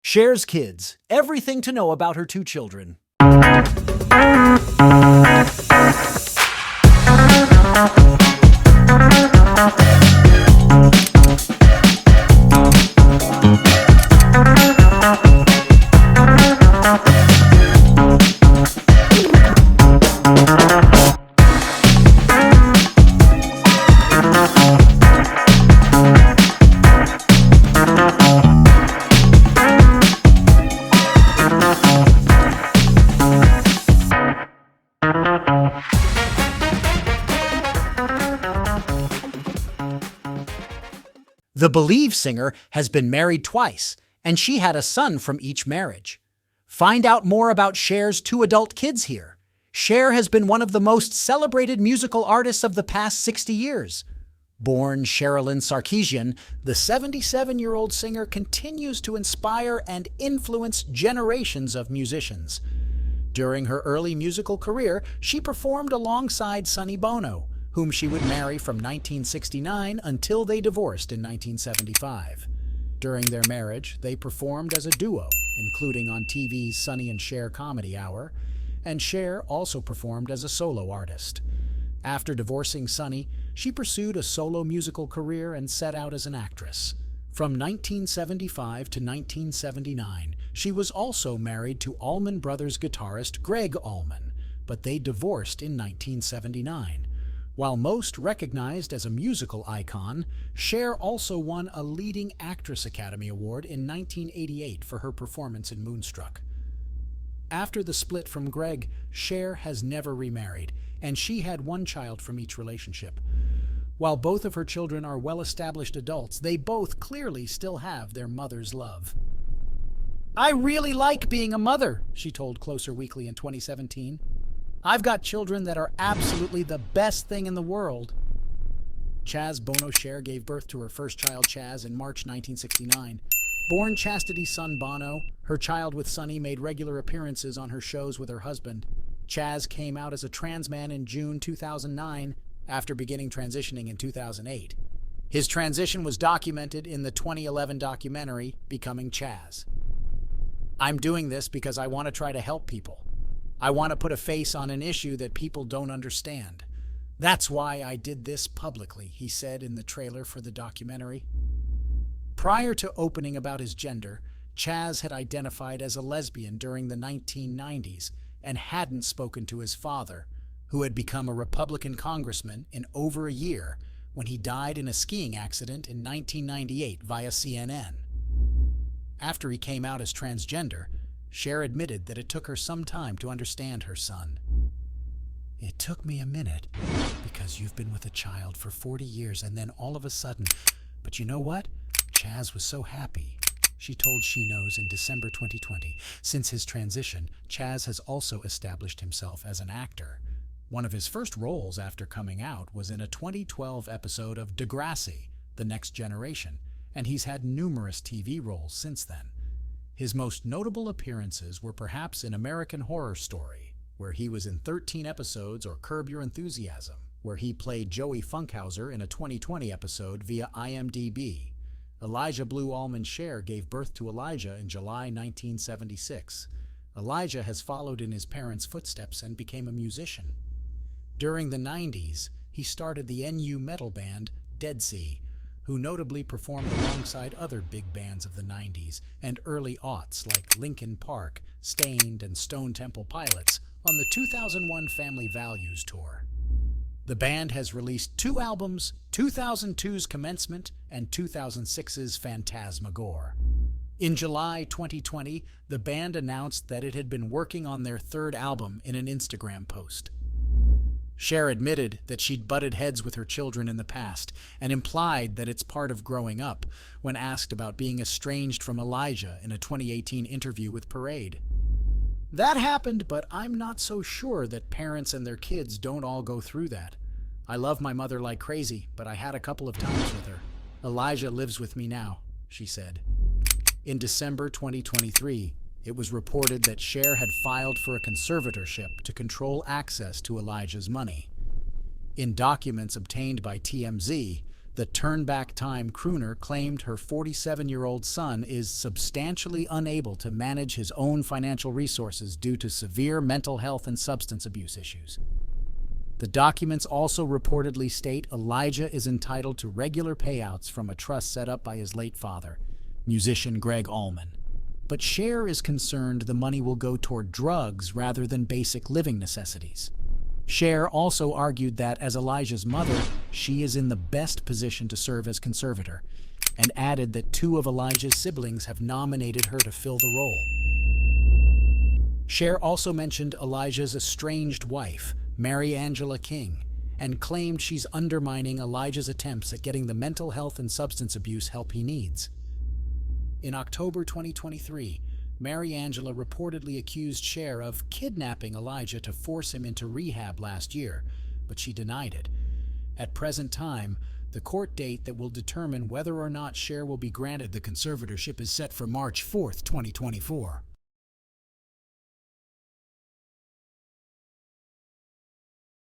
Cher's kids, everything to know about her two children. The Believe singer has been married twice, and she had a son from each marriage. Find out more about Cher's two adult kids here. Cher has been one of the most celebrated musical artists of the past 60 years. Born Cherilyn Sarkisian, the 77-year-old singer continues to inspire and influence generations of musicians. During her early musical career, she performed alongside Sonny Bono, whom she would marry from 1969 until they divorced in 1975. During their marriage, they performed as a duo, including on TV's Sonny and Cher Comedy Hour, and Cher also performed as a solo artist. After divorcing Sonny, she pursued a solo musical career and set out as an actress. From 1975 to 1979, she was also married to Allman Brothers guitarist Gregg Allman, but they divorced in 1979. While most recognized as a musical icon, Cher also won a Leading Actress Academy Award in 1988 for her performance in Moonstruck. After the split from Gregg, Cher has never remarried, and she had one child from each relationship. While both of her children are well-established adults, they both clearly still have their mother's love. "I really like being a mother," she told Closer Weekly in 2017. "I've got children that are absolutely the best thing in the world." Chaz Bono Cher gave birth to her first child, Chaz, in March 1969. Born Chastity's son Bono, her child with Sonny made regular appearances on her shows with her husband. Chaz came out as a trans man in June 2009 after beginning transitioning in 2008. His transition was documented in the 2011 documentary, Becoming Chaz. "I'm doing this because I want to try to help people. I want to put a face on an issue that people don't understand. That's why I did this publicly," he said in the trailer for the documentary. Prior to opening about his gender, Chaz had identified as a lesbian during the 1990s and hadn't spoken to his father, who had become a Republican congressman, in over a year when he died in a skiing accident in 1998 via CNN. After he came out as transgender, Cher admitted that it took her some time to understand her son. "It took me a minute, because you've been with a child for 40 years and then all of a sudden, but you know what? Chaz was so happy," she told She Knows in December 2020. Since his transition, Chaz has also established himself as an actor. One of his first roles after coming out was in a 2012 episode of Degrassi, The Next Generation, and he's had numerous TV roles since then. His most notable appearances were perhaps in American Horror Story, where he was in 13 episodes, or Curb Your Enthusiasm, where he played Joey Funkhauser in a 2020 episode via IMDb. Elijah Blue Allman Cher gave birth to Elijah in July 1976. Elijah has followed in his parents' footsteps and became a musician. During the 90s, he started the NU metal band Dead Sea, who notably performed alongside other big bands of the 90s and early aughts like Linkin Park, Stained, and Stone Temple Pilots on the 2001 Family Values Tour. The band has released 2 albums, 2002's Commencement and 2006's Phantasmagoria. In July 2020, the band announced that it had been working on their 3rd album in an Instagram post. Cher admitted that she'd butted heads with her children in the past and implied that it's part of growing up when asked about being estranged from Elijah in a 2018 interview with Parade. "That happened, but I'm not so sure that parents and their kids don't all go through that. I love my mother like crazy, but I had a couple of times with her. Elijah lives with me now," she said. In December 2023, it was reported that Cher had filed for a conservatorship to control access to Elijah's money. In documents obtained by TMZ, The Turn-Back Time crooner claimed her 47-year-old son is substantially unable to manage his own financial resources due to severe mental health and substance abuse issues. The documents also reportedly state Elijah is entitled to regular payouts from a trust set up by his late father, musician Gregg Allman. But Cher is concerned the money will go toward drugs rather than basic living necessities. Cher also argued that, as Elijah's mother, she is in the best position to serve as conservator, and added that 2 of Elijah's siblings have nominated her to fill the role. Cher also mentioned Elijah's estranged wife, Mary Angela King, and claimed she's undermining Elijah's attempts at getting the mental health and substance abuse help he needs. In October 2023, Mary Angela reportedly accused Cher of kidnapping Elijah to force him into rehab last year, but she denied it. At present time, the court date that will determine whether or not Cher will be granted the conservatorship is set for March 4, 2024.